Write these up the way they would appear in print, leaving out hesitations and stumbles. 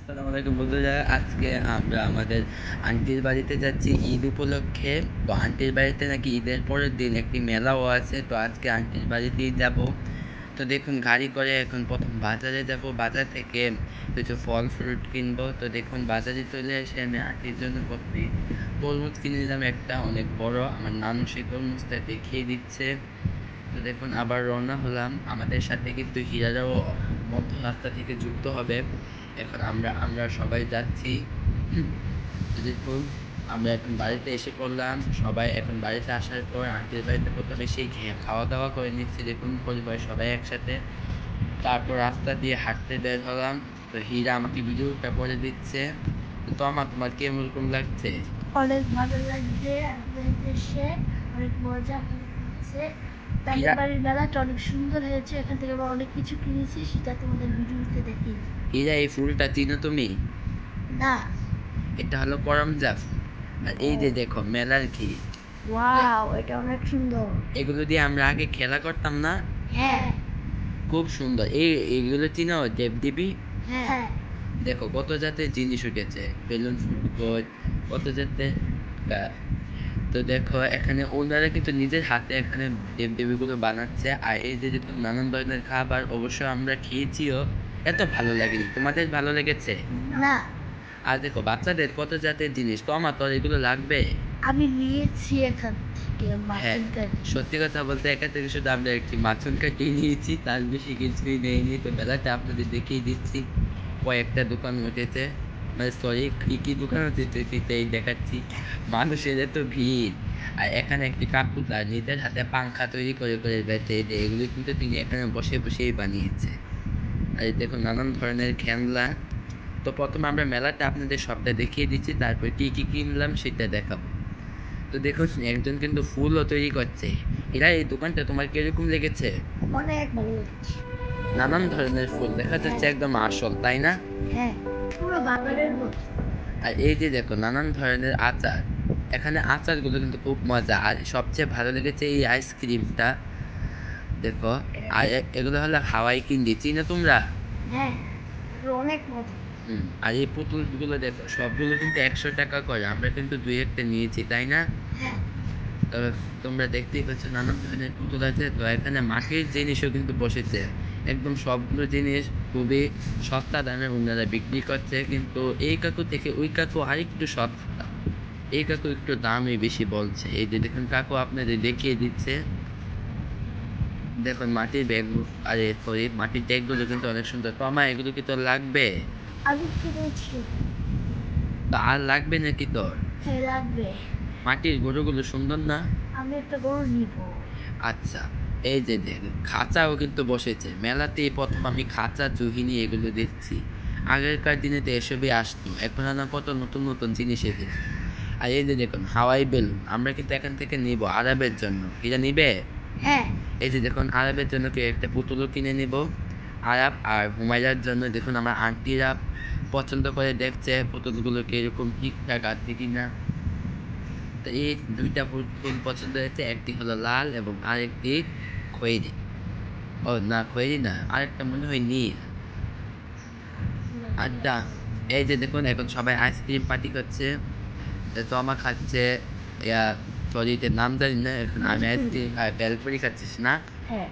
আসসালামু আলাইকুম বন্ধুরা, আজকে আমরা আমাদের আন্টির বাড়িতে যাচ্ছি ঈদ উপলক্ষে। তো আন্টির বাড়িতে নাকি ঈদের পরের দিন একটি মেলাও আছে, তো আজকে আন্টির বাড়িতেই যাব। তো দেখুন, গাড়ি করে এখন প্রথম বাজারে যাব, বাজার থেকে কিছু ফল ফ্রুট কিনবো। তো দেখুন, বাজারে চলে এসে আমি আন্টির জন্য প্রথমে তরমুজ কিনে নিলাম, একটা অনেক বড়। আমার নানু সেই তরমুজটা দেখিয়ে দিচ্ছে। তো দেখুন, আবার রওনা হলাম। আমাদের সাথে কিন্তু হীরারাও মধ্য রাস্তা থেকে যুক্ত হবে। এখন আমরা সবাই যাচ্ছি। তো দেখুন, আমরা এখন বাড়িতে এসে পড়লাম। সবাই এখন বাড়িতে আসার পর আন্টির বাড়িতে প্রথমে সেই খাওয়া দাওয়া করে নিচ্ছি, দেখুন পরিবার সবাই একসাথে। তারপর রাস্তা দিয়ে হাঁটতে বের হলাম। তো হীরা আমাকে ভিডিওটা করে দিচ্ছে। তো তোমার কেমন লাগছে? অনেক ভালো লাগছে। আপনাদের দেশে অনেক মজা হচ্ছে। তাদের হীরা বাড়ির মেলাটা অনেক সুন্দর হয়েছে। এখান থেকে আমরা অনেক কিছু কিনেছি, সেটা তোমাদের ভিডিওতে দেখি। হীরা, এই ফুলটা চিনো তুমি? না। এটা হলো করমজা ফুল। আর এই যে দেখো, মেলার ঘি। ওয়াও, এটা অনেক সুন্দর। এগুলো দিয়ে আমরা আগে খেলা করতাম না? হ্যাঁ। খুব সুন্দর। এইগুলো চিনো, দেবদেবী? হ্যাঁ। দেখো কত জাতের জিনিস উঠেছে, বেলুন ফুটবল, কত জাতের। আহ, তো দেখো, এখানে ওনারা কিন্তু নিজের হাতে এখানে দেবদেবীগুলো বানাচ্ছে। আর এই যে দেখুন, নানান ধরনের খাবার, অবশ্য আমরা খেয়েছিও। এত ভালো লাগেনি, তোমাদের ভালো লেগেছে? না, আর দেখো, বাচ্চাদের কত জাতের জিনিস, তো আমার তো আর এগুলো লাগবে। আমি নিয়েছি এখান থেকে হ্যাঁ, মাখন ক্যান্ডি। সত্যি কথা বলতে এখান থেকে শুধু আমরা একটি মাখন কাটি নিয়েছি, তার বেশি কিছুই নেইনি। তো বেলাটা আপনাদের দেখিয়ে দিচ্ছি। কয়েকটা দোকান উঠেছে, মানে সরি, কী কী দোকান উঠেছে সেটাই দেখাচ্ছি। মানুষের এত ভিড়। আর এখানে একটি কাকু তার নিজের হাতে পাংখা তৈরি করে করে বেঁচে, যে এগুলি কিন্তু তিনি এখানে বসে বসেই বানিয়েছে। আর এই দেখুন, নানান ধরনের খেলনা। তো প্রথমে আমরা মেলাটা আপনাদের সবটা দেখিয়ে দিচ্ছি, তারপর কী কী কিনলাম সেটা দেখাবো। তো দেখুন, একজন কিন্তু ফুলও তৈরি করছে। এরা, এই দোকানটা তোমার কিরকম লেগেছে? অনেক ভালো লাগছে। নানান ধরনের ফুল দেখা হ্যাঁ। যাচ্ছে, একদম আসল, তাই না? হ্যাঁ, পুরো বাগানের মতো। আর এই যে দেখো, নানান ধরনের আচার। এখানে আচারগুলো কিন্তু খুব মজা। আর সবচেয়ে ভালো লেগেছে এই আইসক্রিমটা, দেখো। আর এগুলো হলো হাওয়াই কিন্ডি, চিনো তোমরা? হ্যাঁ, অনেক মজা। আর এই পুতুলগুলো দেখো, সবগুলো কিন্তু 100 টাকা করে। আমরা কিন্তু দুই একটা নিয়েছি, তাই না? হ্যাঁ। তবে তোমরা দেখতেই পাচ্ছ, নানান ধরনের পুতুল আছে। তো এখানে মাটির জিনিসও কিন্তু বসেছে। একদম সবগুলো জিনিস খুবই সস্তা দামে ওনারা বিক্রি করছে, কিন্তু এই কাকু থেকে ওই কাকু আরেকটু সস্তা। এই কাকু একটু দামই বেশি বলছে। এই যে দেখুন, কাকু আপনাদের দেখিয়ে দিচ্ছে। দেখুন মাটির ব্যাগ, আরে সরি, মাটির ব্যাগগুলো কিন্তু অনেক সুন্দর। তো আমার এগুলো কি তোর লাগবে? আমি কিনেছি। তো আর লাগবে নাকি তোর? হ্যাঁ, লাগবে। মাটির গরুগুলো সুন্দর না? আমি একটা গরু নিব। আচ্ছা, এই যে দেখুন, খাঁচাও কিন্তু বসেছে। মেলাতেই প্রথম আমি খাঁচা, জুহিনি এগুলো দেখছি। আগেরকার দিনে তো এসবই আসতো, এখন না কত নতুন নতুন জিনিস এসেছে। আর এই যে দেখুন, হাওয়াই বেলুন আমরা কিন্তু এখান থেকে নিব আরবের জন্য। এটা নিবে? হ্যাঁ। এই যে দেখুন, আরবের জন্য কি একটা পুতুলও কিনে নিব। আরব আর হুমায়রার জন্য দেখুন, আমার আন্টিরা পছন্দ করে দেখছে পুতুলগুলোকে এরকম ঠিকঠাক আছে কিনা। তো এই দুইটা ফুল পছন্দ হয়েছে, একটি হলো লাল এবং আরেকটি খয়েরি। ও না, খয়েরি না, আরেকটা মনে হয় নীল। আচ্ছা, এই যে দেখুন, এখন সবাই আইসক্রিম পার্টি করছে। জমা খাচ্ছে, ইয়া, সরি, এটার নাম জানি না। এখন আমি আইসক্রিম আর বেলপুরি খাচ্ছিস না? হ্যাঁ।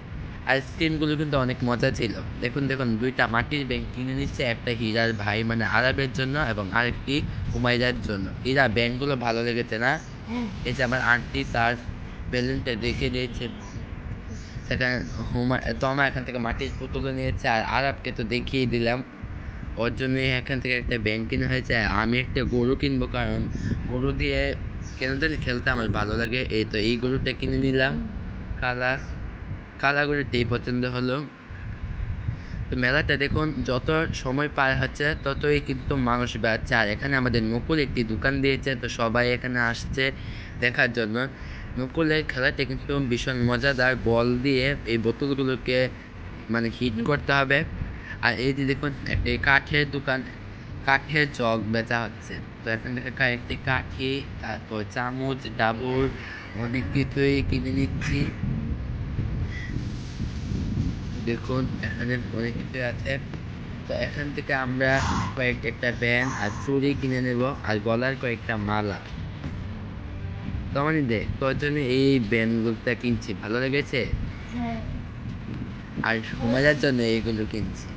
আইসক্রিমগুলো কিন্তু অনেক মজা ছিল। দেখুন দেখুন, দুইটা মাটির ব্যাগ কিনে নিচ্ছে, একটা হীরার ভাই মানে আরবের জন্য এবং আরেকটি হুমায়রার জন্য। হীরা, ব্যাগগুলো ভালো লেগেছে না? হ্যাঁ। এই যে আমার আন্টি তার বেলুনটা দেখে দিয়েছে। সেখানে তমা এখান থেকে মাটির পুতুলও নিয়েছে, আর আরবকে তো দেখিয়ে দিলাম। ওর জন্যই এখান থেকে একটা ব্যাংক কিনা হয়েছে। আমি একটা গরু কিনবো, কারণ গরু দিয়ে কেন জানি খেলতে আমার ভালো লাগে। এই তো এই গরুটা কিনে নিলাম। কালা কালা গরুটাই পছন্দ হলো। তো মেলাটা দেখুন, যত সময় পার হচ্ছে ততই কিন্তু মানুষ বাড়ছে। আর এখানে আমাদের নকুল একটি দোকান দিয়েছে, তো সবাই এখানে আসছে দেখার জন্য। নকুলের খেলাটা কিন্তু ভীষণ মজাদার। বল দিয়ে এই বোতলগুলোকে মানে হিট করতে হবে। আর এই যে দেখুন, একটা কাঠের দোকান, কাঠের জগ বেচা হচ্ছে। তো এখান থেকে কয়েকটি কাঠি, তারপর চামচ, ডাবর, অনেক কিছুই কিনে নিচ্ছি। দেখুন, এখানে অনেক কিছু আছে। তো এখান থেকে আমরা একটা ব্যান্ড আর চুড়ি কিনে নেব আর গলার কয়েকটা মালা। তো মানে দেখ তোর জন্য এই ব্যান্ডগুলোটা কিনছি, ভালো লেগেছে? হ্যাঁ। আর সুমাইয়ার জন্য এইগুলো কিনছি।